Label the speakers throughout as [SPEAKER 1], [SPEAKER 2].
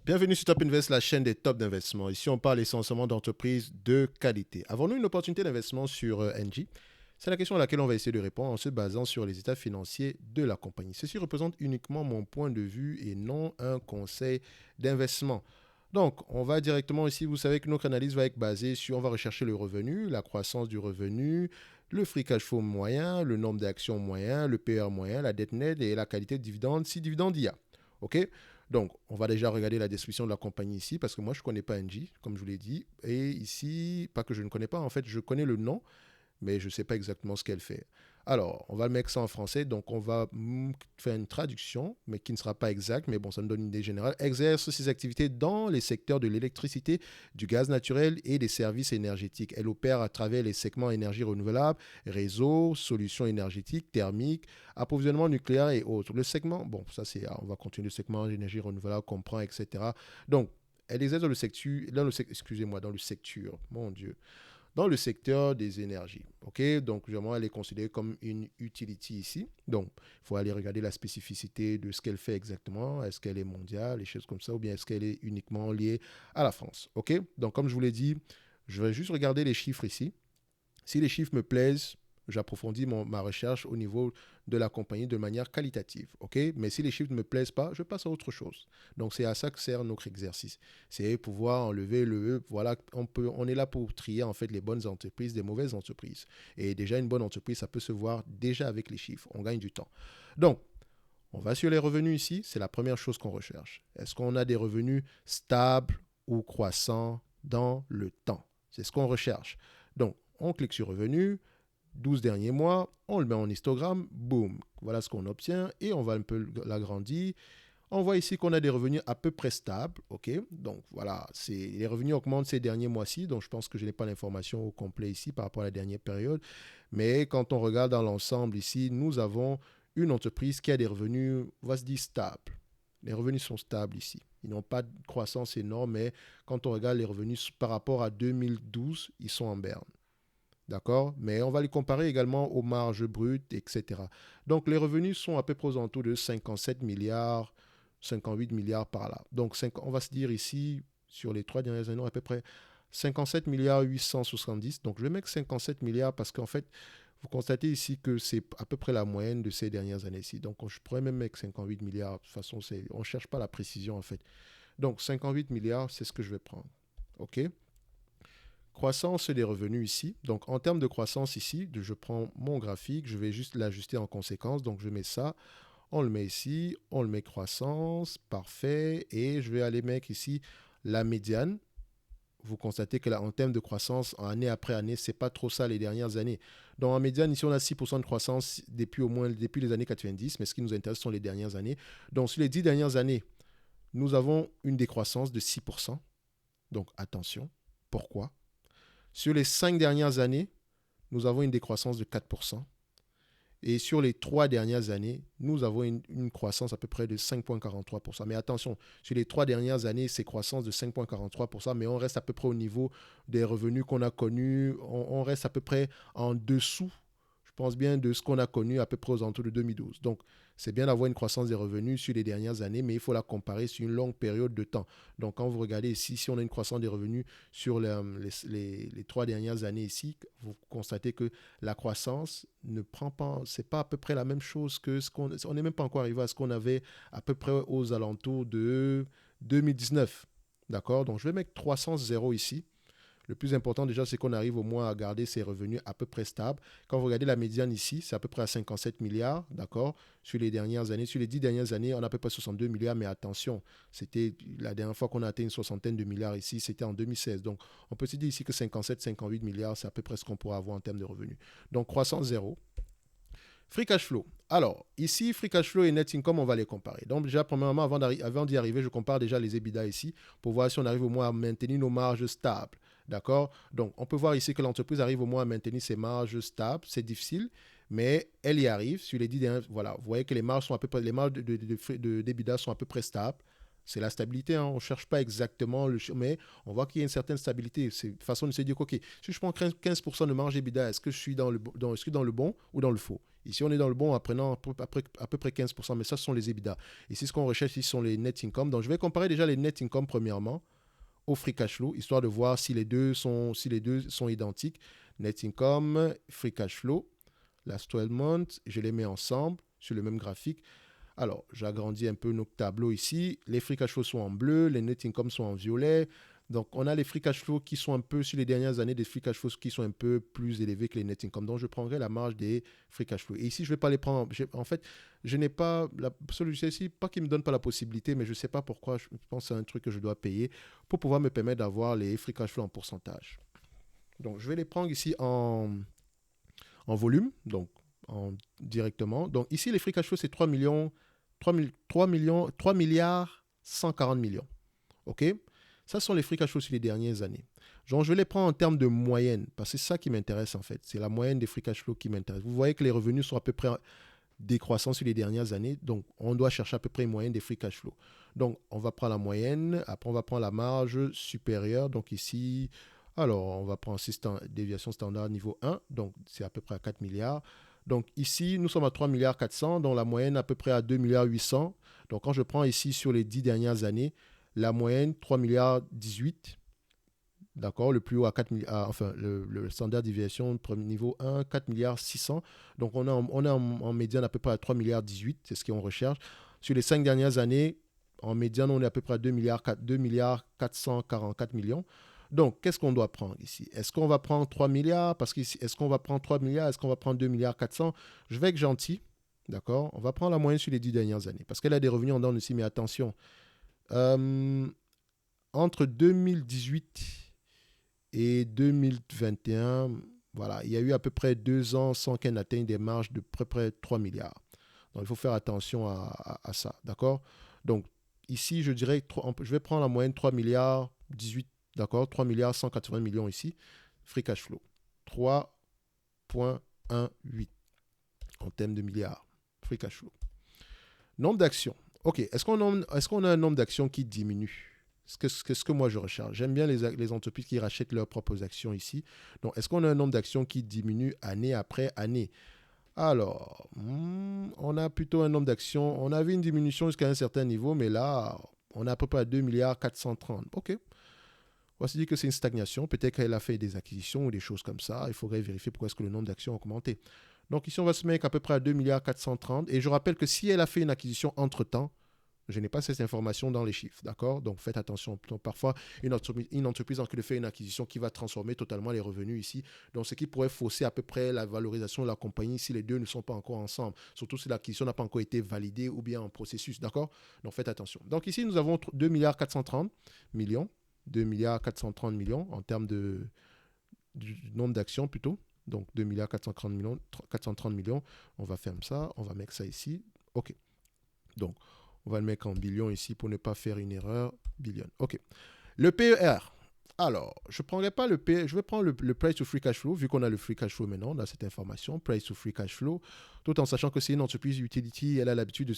[SPEAKER 1] Bienvenue sur Top Invest, la chaîne des tops d'investissement. Ici, on parle essentiellement d'entreprises de qualité. Avons-nous une opportunité d'investissement sur Engie? C'est la question à laquelle on va essayer de répondre en se basant sur les états financiers de la compagnie. Ceci représente uniquement mon point de vue et non un conseil d'investissement. Donc, on va directement ici, vous savez que notre analyse va être basée sur, on va rechercher le revenu, la croissance du revenu, le free cash flow moyen, le nombre d'actions moyen, le PR moyen, la dette nette et la qualité de dividende, si dividende il y a. OK? Donc, on va déjà regarder la description de la compagnie ici, parce que moi, je ne connais pas Engie, comme je vous l'ai dit. Et ici, pas que je ne connais pas, en fait, je connais le nom, mais je ne sais pas exactement ce qu'elle fait. Alors, on va le mettre ça en français, donc on va faire une traduction, mais qui ne sera pas exacte, mais bon, ça nous donne une idée générale. Exerce ses activités dans les secteurs de l'électricité, du gaz naturel et des services énergétiques. Elle opère à travers les segments énergie renouvelable, réseau, solutions énergétiques, thermiques, approvisionnement nucléaire et autres. Le segment, bon, ça c'est, on va continuer le segment d'énergie renouvelable, comprend, etc. Donc, elle exerce dans le secteur, mon Dieu, dans le secteur des énergies. Ok, donc vraiment, elle est considérée comme une utility ici. Donc, il faut aller regarder la spécificité de ce qu'elle fait exactement. Est-ce qu'elle est mondiale, les choses comme ça, ou bien est-ce qu'elle est uniquement liée à la France. Ok, donc comme je vous l'ai dit, je vais juste regarder les chiffres ici. Si les chiffres me plaisent, j'approfondis ma recherche au niveau de la compagnie de manière qualitative. Okay? Mais si les chiffres ne me plaisent pas, je passe à autre chose. Donc, c'est à ça que sert notre exercice. C'est pouvoir enlever le E. Voilà, on est là pour trier en fait les bonnes entreprises des mauvaises entreprises. Et déjà, une bonne entreprise, ça peut se voir déjà avec les chiffres. On gagne du temps. Donc, on va sur les revenus ici. C'est la première chose qu'on recherche. Est-ce qu'on a des revenus stables ou croissants dans le temps? C'est ce qu'on recherche. Donc, on clique sur revenus, 12 derniers mois, on le met en histogramme, boum, voilà ce qu'on obtient et on va un peu l'agrandir. On voit ici qu'on a des revenus à peu près stables, ok? Donc voilà, les revenus augmentent ces derniers mois-ci, donc je pense que je n'ai pas l'information au complet ici par rapport à la dernière période. Mais quand on regarde dans l'ensemble ici, nous avons une entreprise qui a des revenus, on va se dire, stables. Les revenus sont stables ici. Ils n'ont pas de croissance énorme, mais quand on regarde les revenus par rapport à 2012, ils sont en berne. D'accord? Mais on va les comparer également aux marges brutes, etc. Donc, les revenus sont à peu près aux alentours de 57 milliards, 58 milliards par là. Donc, on va se dire ici, sur les 3 dernières années, à peu près 57 milliards 870. Donc, je vais mettre 57 milliards parce qu'en fait, vous constatez ici que c'est à peu près la moyenne de ces dernières années-ci. Donc, je pourrais même mettre 58 milliards. De toute façon, on ne cherche pas la précision, en fait. Donc, 58 milliards, c'est ce que je vais prendre. OK? Croissance des revenus ici. Donc, en termes de croissance ici, je prends mon graphique, je vais juste l'ajuster en conséquence. Donc, je mets ça, on le met ici, on le met croissance, parfait. Et je vais aller mettre ici la médiane. Vous constatez que là, en termes de croissance, année après année, c'est pas trop ça les dernières années. Donc, en médiane, ici, on a 6% de croissance depuis les années 90, mais ce qui nous intéresse sont les dernières années. Donc, sur les 10 dernières années, nous avons une décroissance de 6%. Donc, attention. Pourquoi? Sur les 5 dernières années, nous avons une décroissance de 4%. Et sur les 3 dernières années, nous avons une croissance à peu près de 5,43%. Mais attention, sur les 3 dernières années, c'est croissance de 5,43%, mais on reste à peu près au niveau des revenus qu'on a connus. On reste à peu près en dessous, je pense bien, de ce qu'on a connu à peu près aux alentours de 2012. Donc, c'est bien d'avoir une croissance des revenus sur les dernières années, mais il faut la comparer sur une longue période de temps. Donc, quand vous regardez ici, si on a une croissance des revenus sur les 3 dernières années ici, vous constatez que la croissance ne prend pas, c'est pas à peu près la même chose que on n'est même pas encore arrivé à ce qu'on avait à peu près aux alentours de 2019. D'accord? Donc, je vais mettre 300 ici. Le plus important déjà, c'est qu'on arrive au moins à garder ses revenus à peu près stables. Quand vous regardez la médiane ici, c'est à peu près à 57 milliards, d'accord? Sur les dernières années, sur les 10 dernières années, on a à peu près 62 milliards, mais attention, c'était la dernière fois qu'on a atteint une soixantaine de milliards ici, c'était en 2016. Donc, on peut se dire ici que 57-58 milliards, c'est à peu près ce qu'on pourra avoir en termes de revenus. Donc, croissance zéro. Free cash flow. Alors, ici, free cash flow et net income, on va les comparer. Donc, déjà, premièrement, avant d'y arriver, je compare déjà les EBITDA ici pour voir si on arrive au moins à maintenir nos marges stables. D'accord? Donc, on peut voir ici que l'entreprise arrive au moins à maintenir ses marges stables. C'est difficile, mais elle y arrive. Sur les 10 dernières, voilà, vous voyez que les marges sont à peu près, les marges d'EBITDA sont à peu près stables. C'est la stabilité, hein. On ne cherche pas exactement, mais on voit qu'il y a une certaine stabilité. C'est une façon de se dire, OK, si je prends 15% de marge EBITDA, est-ce que je suis dans le bon ou dans le faux? Ici, on est dans le bon en prenant à peu près 15%, mais ça, ce sont les EBITDA. Ici, ce qu'on recherche, ici, ce sont les net income. Donc, je vais comparer déjà les net income premièrement au free cash flow, histoire de voir si les deux sont identiques. Net income, free cash flow, last 12 months, je les mets ensemble sur le même graphique. Alors, j'agrandis un peu notre tableau ici. Les free cash flow sont en bleu, les net income sont en violet. Donc, on a les free cash flow qui sont un peu, sur les dernières années, des free cash flow qui sont un peu plus élevés que les net income. Donc, je prendrai la marge des free cash flow. Et ici, je ne vais pas les prendre. En fait, je n'ai pas, ce logiciel-ci, pas qu'il ne me donne pas la possibilité, mais je ne sais pas pourquoi. Je pense que c'est un truc que je dois payer pour pouvoir me permettre d'avoir les free cash flow en pourcentage. Donc, je vais les prendre ici en volume, donc directement. Donc, ici, les free cash flow, c'est 3 milliards 140 millions. OK? Ça sont les free cash flow sur les dernières années. Donc, je les prends en termes de moyenne, parce que c'est ça qui m'intéresse en fait. C'est la moyenne des free cash flow qui m'intéresse. Vous voyez que les revenus sont à peu près décroissants sur les dernières années. Donc, on doit chercher à peu près une moyenne des free cash flow. Donc, on va prendre la moyenne. Après, on va prendre la marge supérieure. Donc, ici, alors, on va prendre déviation standard niveau 1. Donc, c'est à peu près à 4 milliards. Donc, ici, nous sommes à 3 milliards 400, dont la moyenne à peu près à 2 milliards 800. Donc, quand je prends ici sur les 10 dernières années, la moyenne, 3 milliards 18. D'accord, le plus haut à 4 milliards, enfin, le standard déviation, niveau 1, 4 milliards 600. Donc, on est en médiane à peu près à 3 milliards 18, c'est ce qu'on recherche. Sur les 5 dernières années, en médiane, on est à peu près à 2 milliards 444 millions. Donc, qu'est-ce qu'on doit prendre ici? Est-ce qu'on va prendre 3 milliards? Parce qu'ici, est-ce qu'on va prendre 3 milliards? Est-ce qu'on va prendre 2 milliards 400? Je vais être gentil, d'accord? On va prendre la moyenne sur les 10 dernières années. Parce qu'elle a des revenus en dents ici, mais attention. Entre 2018 et 2021, voilà, il y a eu à peu près 2 ans sans qu'elle n'atteigne des marges de à peu près 3 milliards. Donc, il faut faire attention à ça, d'accord? Donc, ici, je dirais, je vais prendre la moyenne 3 milliards 18, d'accord? 3 milliards 180 millions ici, free cash flow. 3,18 en termes de milliards, free cash flow. Nombre d'actions. OK, est-ce qu'on a un nombre d'actions qui diminue? Ce que moi je recherche. J'aime bien les entreprises qui rachètent leurs propres actions ici. Donc, est-ce qu'on a un nombre d'actions qui diminue année après année? Alors, on a plutôt un nombre d'actions. On avait une diminution jusqu'à un certain niveau, mais là, on est à peu près à 2 milliards 430. OK. On va se dire que c'est une stagnation. Peut-être qu'elle a fait des acquisitions ou des choses comme ça. Il faudrait vérifier pourquoi est-ce que le nombre d'actions a augmenté. Donc ici, on va se mettre à peu près à 2 milliards 430. Et je rappelle que si elle a fait une acquisition entre-temps, je n'ai pas cette information dans les chiffres, d'accord? Donc faites attention. Donc, parfois, une entreprise en train de faire une acquisition qui va transformer totalement les revenus ici. Donc, ce qui pourrait fausser à peu près la valorisation de la compagnie si les deux ne sont pas encore ensemble. Surtout si l'acquisition n'a pas encore été validée ou bien en processus, d'accord? Donc faites attention. Donc ici, nous avons 2 milliards 430 millions. 2 milliards 430 millions en termes du nombre d'actions plutôt. Donc 2 milliards 430 millions. On va faire ça. On va mettre ça ici. OK. Donc, on va le mettre en billion ici pour ne pas faire une erreur. Billion. OK. Le PER. Alors, je ne prendrai pas le PER. Je vais prendre le price to free cash flow, vu qu'on a le free cash flow maintenant. On a cette information, price to free cash flow. Tout en sachant que c'est une entreprise utility. Elle a l'habitude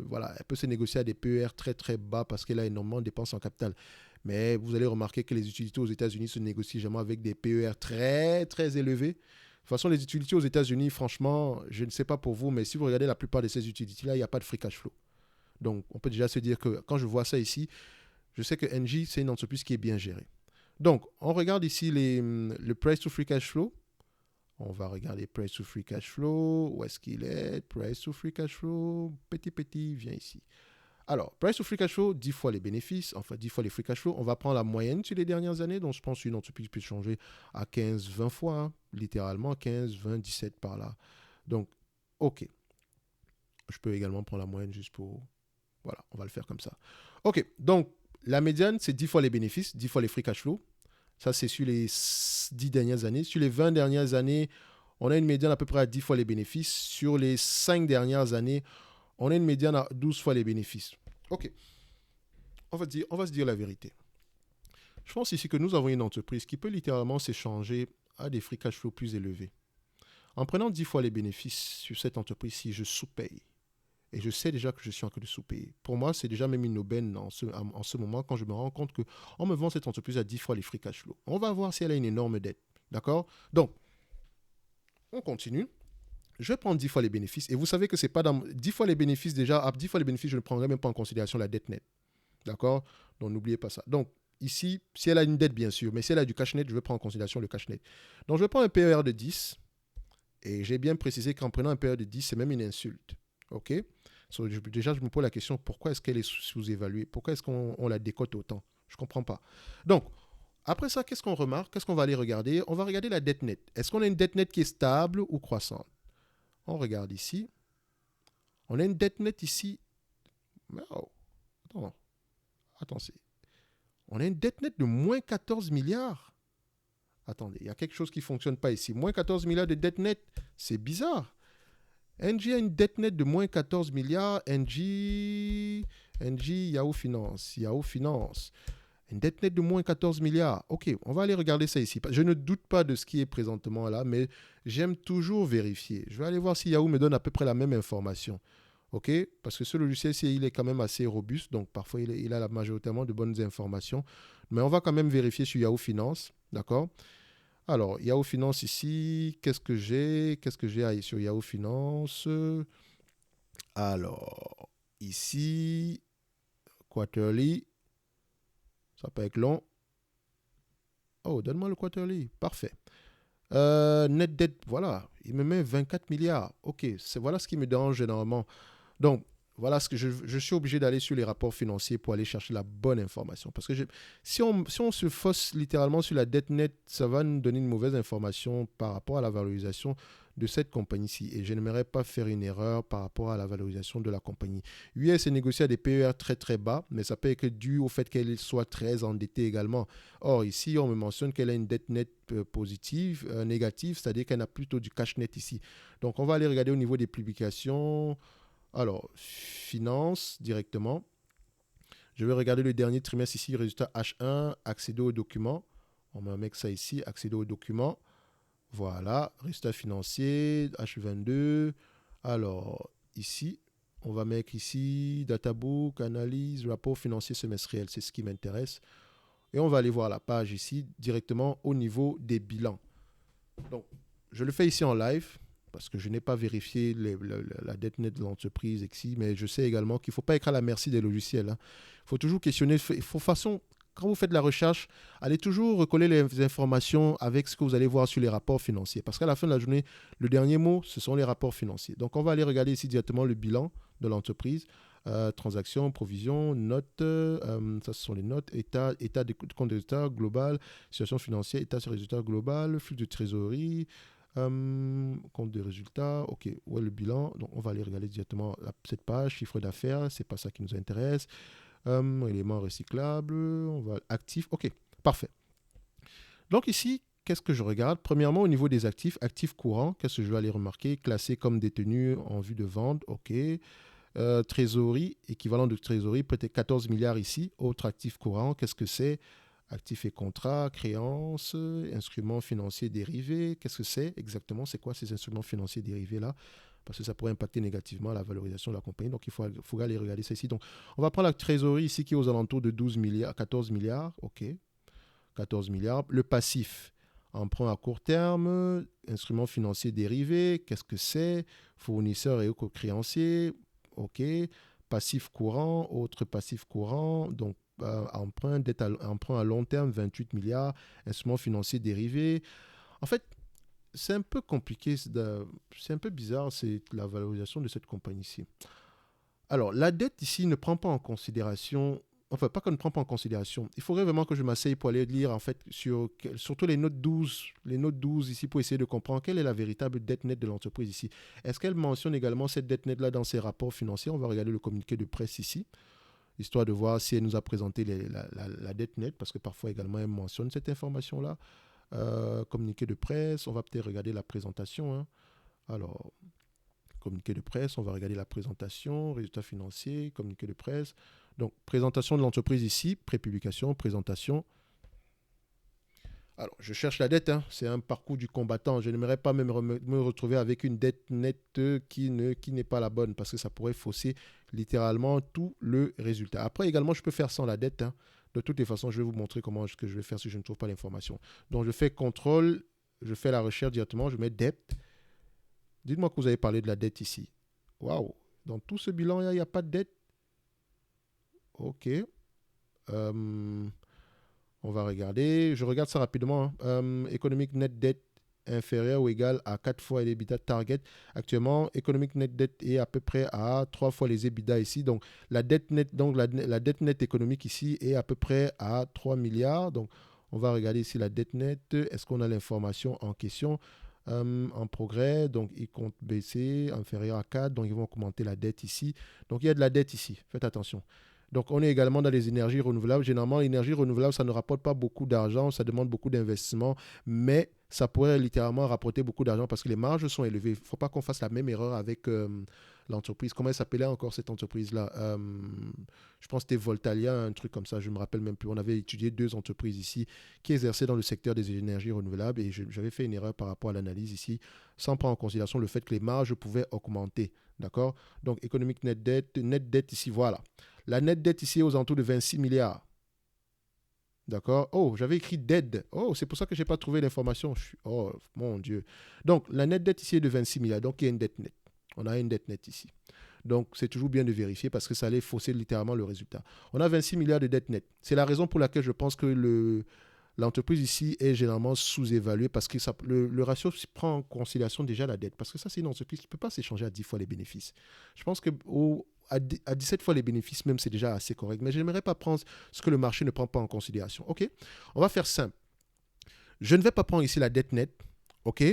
[SPEAKER 1] voilà, elle peut se négocier à des PER très très bas parce qu'elle a énormément de dépenses en capital. Mais vous allez remarquer que les utilités aux États-Unis se négocient jamais avec des PER très très élevés. De toute façon, les utilités aux États-Unis, franchement, je ne sais pas pour vous, mais si vous regardez la plupart de ces utilities-là, il n'y a pas de free cash flow. Donc, on peut déjà se dire que quand je vois ça ici, je sais que Engie, c'est une entreprise qui est bien gérée. Donc, on regarde ici le price to free cash flow. On va regarder price to free cash flow. Où est-ce qu'il est? Price to free cash flow. Petit, viens ici. Alors, price to free cash flow, 10 fois les bénéfices, enfin 10 fois les free cash flow. On va prendre la moyenne sur les dernières années. Donc, je pense qu'une entreprise peut changer à 15, 20 fois, hein, littéralement 15, 20, 17 par là. Donc, OK. Je peux également prendre la moyenne juste pour... Voilà, on va le faire comme ça. OK, donc la médiane, c'est 10 fois les bénéfices, 10 fois les free cash flow. Ça, c'est sur les 10 dernières années. Sur les 20 dernières années, on a une médiane à peu près à 10 fois les bénéfices. Sur les 5 dernières années, on a une médiane à 12 fois les bénéfices. OK, on va se dire la vérité. Je pense ici que nous avons une entreprise qui peut littéralement s'échanger à des free cash flow plus élevés. En prenant 10 fois les bénéfices sur cette entreprise-ci, je sous-paye. Et je sais déjà que je suis en train de sous-payer. Pour moi, c'est déjà même une aubaine en ce moment quand je me rends compte qu'on me vend cette entreprise à 10 fois les free cash flow. On va voir si elle a une énorme dette. D'accord? Donc, on continue. Je vais prendre 10 fois les bénéfices. Et vous savez que c'est pas dans 10 fois les bénéfices déjà. À 10 fois les bénéfices, je ne prendrai même pas en considération la dette nette. D'accord? Donc, n'oubliez pas ça. Donc, ici, si elle a une dette, bien sûr, mais si elle a du cash net, je vais prendre en considération le cash net. Donc, je vais prendre un PER de 10. Et j'ai bien précisé qu'en prenant un PER de 10, c'est même une insulte. OK? Déjà, je me pose la question, pourquoi est-ce qu'elle est sous-évaluée? Pourquoi est-ce qu'on la décote autant? Je ne comprends pas. Donc, après ça, qu'est-ce qu'on remarque? Qu'est-ce qu'on va aller regarder? On va regarder la dette nette. Est-ce qu'on a une dette nette qui est stable ou croissante? On regarde ici. On a une dette nette ici. Oh, attends, attends, on a une dette nette de moins 14 milliards. Attendez, il y a quelque chose qui ne fonctionne pas ici. Moins 14 milliards de dette nette, c'est bizarre. NG a une dette nette de moins 14 milliards. NG, Yahoo Finance. Yahoo Finance. Une dette nette de moins 14 milliards. OK, on va aller regarder ça ici. Je ne doute pas de ce qui est présentement là, mais j'aime toujours vérifier. Je vais aller voir si Yahoo me donne à peu près la même information. OK? Parce que ce logiciel-ci, il est quand même assez robuste, donc parfois il a majoritairement de bonnes informations. Mais on va quand même vérifier sur Yahoo Finance. D'accord? Alors, Yahoo Finance ici, qu'est-ce que j'ai? Qu'est-ce que j'ai sur Yahoo Finance? Alors, ici, quarterly, ça peut être long. Oh, donne-moi le quarterly. Parfait. Net debt, voilà. Il me met 24 milliards. OK, voilà ce qui me dérange généralement. Donc, voilà ce que je suis obligé d'aller sur les rapports financiers pour aller chercher la bonne information. Parce que si on se fausse littéralement sur la dette nette, ça va nous donner une mauvaise information par rapport à la valorisation de cette compagnie-ci. Et je n'aimerais pas faire une erreur par rapport à la valorisation de la compagnie. US est négocié à des PER très très bas, mais ça peut être dû au fait qu'elle soit très endettée également. Or, ici, on me mentionne qu'elle a une dette nette positive, négative, c'est-à-dire qu'elle a plutôt du cash net ici. Donc, on va aller regarder au niveau des publications. Alors, finance directement. Je vais regarder le dernier trimestre ici, résultat H1, accéder aux documents. On va mettre ça ici, accéder aux documents. Voilà, résultat financier, H22. Alors, ici, on va mettre ici, databook, analyse, rapport financier semestriel. C'est ce qui m'intéresse. Et on va aller voir la page ici, directement au niveau des bilans. Donc, je le fais ici en live parce que je n'ai pas vérifié la dette nette de l'entreprise ici, mais je sais également qu'il ne faut pas être à la merci des logiciels. Il faut toujours questionner. Quand vous faites la recherche, allez toujours recoller les informations avec ce que vous allez voir sur les rapports financiers. Parce qu'à la fin de la journée, le dernier mot, ce sont les rapports financiers. Donc, on va aller regarder ici directement le bilan de l'entreprise. Transactions, provisions, notes, ça ce sont les notes, état de compte de résultat global, situation financière, état sur résultat global, flux de trésorerie, compte de résultats, ok, où est le bilan? Donc on va aller regarder directement cette page, chiffre d'affaires, c'est pas ça qui nous intéresse, éléments recyclables, on va actifs, ok, parfait. Donc ici, qu'est-ce que je regarde? Premièrement, au niveau des actifs, actifs courants, qu'est-ce que je vais aller remarquer? Classés comme détenus en vue de vente, ok. Trésorerie, équivalent de trésorerie, peut-être 14 milliards ici. Autre actif courant, qu'est-ce que c'est? Actifs et contrats, créances, instruments financiers dérivés. Qu'est-ce que c'est exactement? C'est quoi ces instruments financiers dérivés là? Parce que ça pourrait impacter négativement la valorisation de la compagnie. Donc, il faut aller regarder ça ici. Donc, on va prendre la trésorerie ici qui est aux alentours de 12 milliards, 14 milliards. OK. 14 milliards. Le passif, emprunt à court terme, instruments financiers dérivés. Qu'est-ce que c'est? Fournisseurs et créanciers. OK. Passif courant, autre passif courant. Donc, emprunt, emprunt à long terme, 28 milliards, instruments financiers dérivés. En fait, c'est un peu compliqué, c'est un peu bizarre, c'est la valorisation de cette compagnie-ci. Alors, la dette ici ne prend pas en considération, enfin, pas qu'on ne prend pas en considération. Il faudrait vraiment que je m'asseye pour aller lire, en fait, surtout les notes 12 ici, pour essayer de comprendre quelle est la véritable dette nette de l'entreprise ici. Est-ce qu'elle mentionne également cette dette nette-là dans ses rapports financiers? On va regarder le communiqué de presse ici, histoire de voir si elle nous a présenté la dette nette, parce que parfois également elle mentionne cette information-là. Communiqué de presse, on va peut-être regarder la présentation. Hein. Alors, communiqué de presse, on va regarder la présentation, résultats financiers, communiqué de presse. Donc, présentation de l'entreprise ici, prépublication, présentation. Alors, je cherche la dette, hein. C'est un parcours du combattant. Je n'aimerais pas même me retrouver avec une dette nette qui n'est pas la bonne parce que ça pourrait fausser littéralement tout le résultat. Après, également, je peux faire sans la dette. Hein. De toutes les façons, je vais vous montrer comment ce que je vais faire si je ne trouve pas l'information. Donc, je fais contrôle, je fais la recherche directement, je mets dette. Dites-moi que vous avez parlé de la dette ici. Waouh. Dans tout ce bilan, il n'y a pas de dette. OK. Euh, on va regarder. Je regarde ça rapidement, hein. Economic net debt inférieur ou égal à 4 fois les EBITDA target. Actuellement, Economic net debt est à peu près à 3 fois les EBITDA ici. Donc, la dette nette, la dette nette économique ici est à peu près à 3 milliards. Donc, on va regarder ici la dette nette. Est-ce qu'on a l'information en question? En progrès, donc il compte baisser, inférieur à 4, donc ils vont augmenter la dette ici. Donc il y a de la dette ici, faites attention. Donc on est également dans les énergies renouvelables. Généralement, l'énergie renouvelable, ça ne rapporte pas beaucoup d'argent, ça demande beaucoup d'investissement, mais ça pourrait littéralement rapporter beaucoup d'argent parce que les marges sont élevées. Il ne faut pas qu'on fasse la même erreur avec l'entreprise. Comment elle s'appelait encore cette entreprise-là? Je pense que c'était Voltalia, un truc comme ça, je ne me rappelle même plus. On avait étudié 2 entreprises ici qui exerçaient dans le secteur des énergies renouvelables et j'avais fait une erreur par rapport à l'analyse ici, sans prendre en considération le fait que les marges pouvaient augmenter. D'accord? Donc, économique net dette ici, voilà. La net dette ici est aux alentours de 26 milliards. D'accord? Oh, j'avais écrit dead. Oh, c'est pour ça que je n'ai pas trouvé l'information. Oh, mon Dieu. Donc, la net dette ici est de 26 milliards. Donc, il y a une dette nette. On a une dette nette ici. Donc, c'est toujours bien de vérifier parce que ça allait fausser littéralement le résultat. On a 26 milliards de dette nette. C'est la raison pour laquelle je pense que l'entreprise ici est généralement sous-évaluée parce que le ratio prend en considération déjà la dette. Parce que ça, c'est une entreprise qui ne peut pas s'échanger à 10 fois les bénéfices. Je pense qu'à 17 fois les bénéfices, même, c'est déjà assez correct. Mais je n'aimerais pas prendre ce que le marché ne prend pas en considération. OK? On va faire simple. Je ne vais pas prendre ici la dette nette. OK?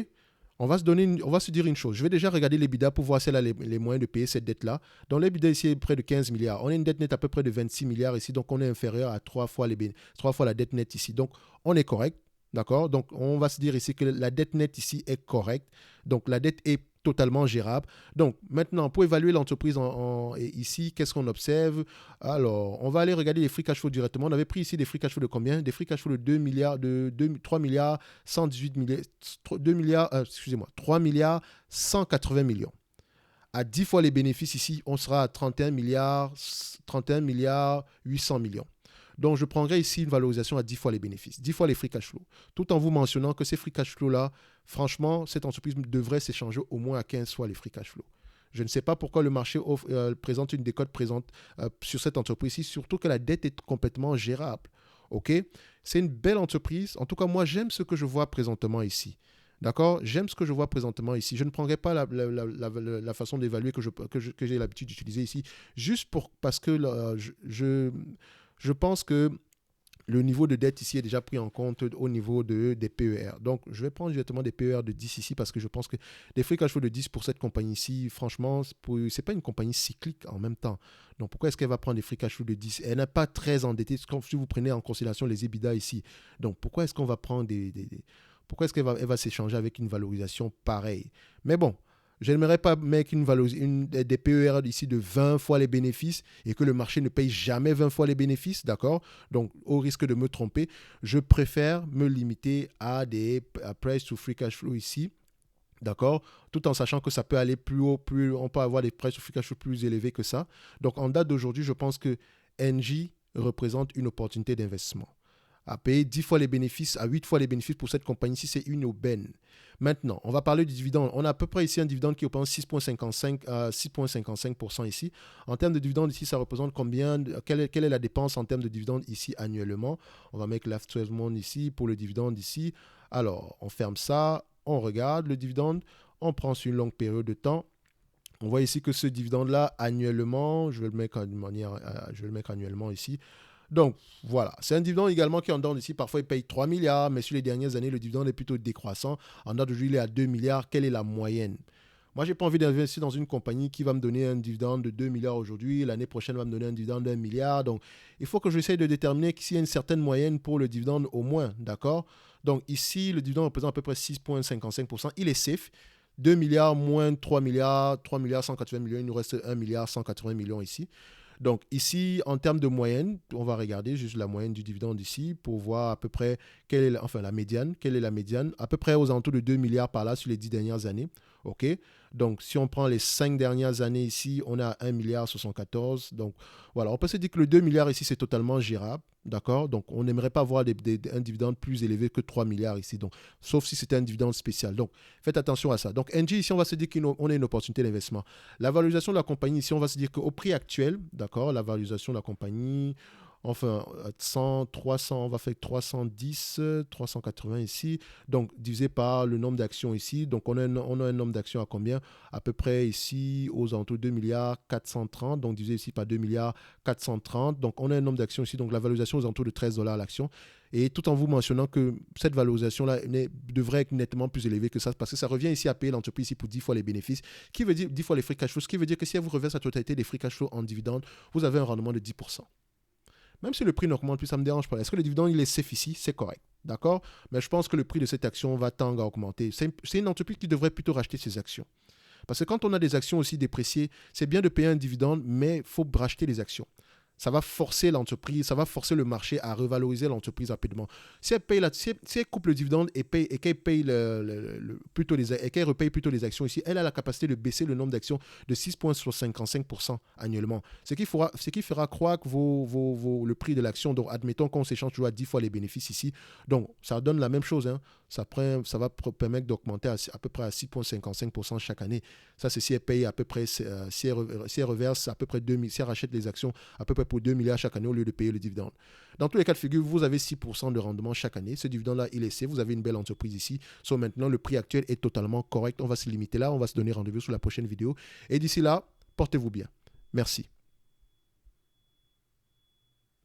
[SPEAKER 1] On va se dire une chose. Je vais déjà regarder l'EBITDA pour voir si elle a les moyens de payer cette dette-là. Donc l'EBITDA ici est près de 15 milliards. On a une dette nette à peu près de 26 milliards ici. Donc on est inférieur à 3 fois la dette nette ici. Donc on est correct. D'accord? Donc on va se dire ici que la dette nette ici est correcte. Donc la dette est totalement gérable. Donc maintenant, pour évaluer l'entreprise ici, qu'est-ce qu'on observe? Alors, on va aller regarder les free cash flow directement. On avait pris ici des free cash flow de combien? Des free cash flow de 2 milliards, 3 milliards 118 milliards, 2 milliards, excusez-moi, 3 milliards 180 millions. À 10 fois les bénéfices ici, on sera à 31 milliards 800 millions. Donc, je prendrai ici une valorisation à 10 fois les bénéfices, 10 fois les free cash flow, tout en vous mentionnant que ces free cash flow-là, franchement, cette entreprise devrait s'échanger au moins à 15 fois les free cash flow. Je ne sais pas pourquoi le marché présente une décote sur cette entreprise-ci, surtout que la dette est complètement gérable. OK? C'est une belle entreprise. En tout cas, moi, j'aime ce que je vois présentement ici. D'accord? J'aime ce que je vois présentement ici. Je ne prendrai pas la façon d'évaluer que j'ai l'habitude d'utiliser ici, juste parce que je pense que le niveau de dette ici est déjà pris en compte au niveau des PER. Donc, je vais prendre directement des PER de 10 ici parce que je pense que des free cash flow de 10 pour cette compagnie ici, franchement, c'est pas une compagnie cyclique en même temps. Donc, pourquoi est-ce qu'elle va prendre des free cash flow de 10? Elle n'est pas très endettée si vous prenez en considération les EBITDA ici. Donc, pourquoi est-ce qu'on va prendre pourquoi est-ce qu'elle va s'échanger avec une valorisation pareille? Mais bon, je n'aimerais pas mettre des PER ici de 20 fois les bénéfices et que le marché ne paye jamais 20 fois les bénéfices, d'accord? Donc, au risque de me tromper, je préfère me limiter à des price to free cash flow ici, d'accord? Tout en sachant que ça peut aller plus haut, on peut avoir des price to free cash flow plus élevés que ça. Donc, en date d'aujourd'hui, je pense que NJ représente une opportunité d'investissement. À payer 10 fois les bénéfices, à 8 fois les bénéfices pour cette compagnie-ci, c'est une aubaine. Maintenant, on va parler du dividende. On a à peu près ici un dividende qui représente 6,55% ici. En termes de dividende, ici, ça représente combien? Quelle est la dépense en termes de dividende ici annuellement? On va mettre last 12 months ici pour le dividende ici. Alors, on ferme ça, on regarde le dividende, on prend sur une longue période de temps. On voit ici que ce dividende-là, annuellement, je vais le mettre annuellement ici. Donc, voilà. C'est un dividende également qui en donne ici. Parfois, il paye 3 milliards, mais sur les dernières années, le dividende est plutôt décroissant. En date d'aujourd'hui, il est à 2 milliards. Quelle est la moyenne? Moi, je n'ai pas envie d'investir dans une compagnie qui va me donner un dividende de 2 milliards aujourd'hui. L'année prochaine, va me donner un dividende de 1 milliard. Donc, il faut que j'essaye de déterminer s'il y a une certaine moyenne pour le dividende au moins. D'accord? Donc, ici, le dividende représente à peu près 6,55%. Il est safe. 2 milliards moins 3 milliards, 3 milliards 180 millions. Il nous reste 1 milliard 180 millions ici. Donc ici, en termes de moyenne, on va regarder juste la moyenne du dividende ici pour voir à peu près la médiane. Quelle est la médiane? À peu près aux alentours de 2 milliards par là sur les 10 dernières années. OK? Donc, si on prend les 5 dernières années ici, on a 1,74 milliard. Donc, voilà, on peut se dire que le 2 milliards ici, c'est totalement gérable. D'accord? Donc, on n'aimerait pas avoir un dividende plus élevé que 3 milliards ici. Donc, sauf si c'était un dividende spécial. Donc, faites attention à ça. Donc, Engie, ici, on va se dire qu'on a une opportunité d'investissement. La valorisation de la compagnie, ici, on va se dire qu'au prix actuel, d'accord, la valorisation de la compagnie, enfin, 100, 300, on va faire 310, 380 ici. Donc, divisé par le nombre d'actions ici. Donc, on a un nombre d'actions à combien? À peu près ici, aux alentours de 2 milliards 430. Donc, divisé ici par 2 milliards 430. Donc, on a un nombre d'actions ici. Donc, la valorisation aux alentours de 13 dollars l'action. Et tout en vous mentionnant que cette valorisation-là devrait être nettement plus élevée que ça, parce que ça revient ici à payer l'entreprise ici pour 10 fois les bénéfices, qui veut dire 10 fois les free cash flow, ce qui veut dire que si elle vous reverse la totalité des free cash flow en dividendes, vous avez un rendement de 10%. Même si le prix n'augmente plus, ça ne me dérange pas. Est-ce que le dividende, il est safe ici? C'est correct. D'accord? Mais je pense que le prix de cette action va tendre à augmenter. C'est une entreprise qui devrait plutôt racheter ses actions. Parce que quand on a des actions aussi dépréciées, c'est bien de payer un dividende, mais il faut racheter les actions. Ça va forcer l'entreprise, ça va forcer le marché à revaloriser l'entreprise rapidement. Si elle, si elle coupe le dividende et qu'elle paye plutôt et qu'elle repaye plutôt les actions ici, elle a la capacité de baisser le nombre d'actions de 6,55% annuellement. Ce qui fera croire que le prix de l'action, donc admettons qu'on s'échange toujours à 10 fois les bénéfices ici, donc ça donne la même chose. Hein. Ça va permettre d'augmenter à peu près à 6,55% chaque année. Ça, c'est si elle paye à peu près, si elle reverse à peu près 2 000, si elle rachète les actions à peu près pour 2 milliards chaque année au lieu de payer le dividende. Dans tous les cas de figure, vous avez 6% de rendement chaque année. Ce dividende-là, il est safe. Vous avez une belle entreprise ici. Sauf maintenant, le prix actuel est totalement correct. On va se limiter là. On va se donner rendez-vous sur la prochaine vidéo. Et d'ici là, portez-vous bien. Merci.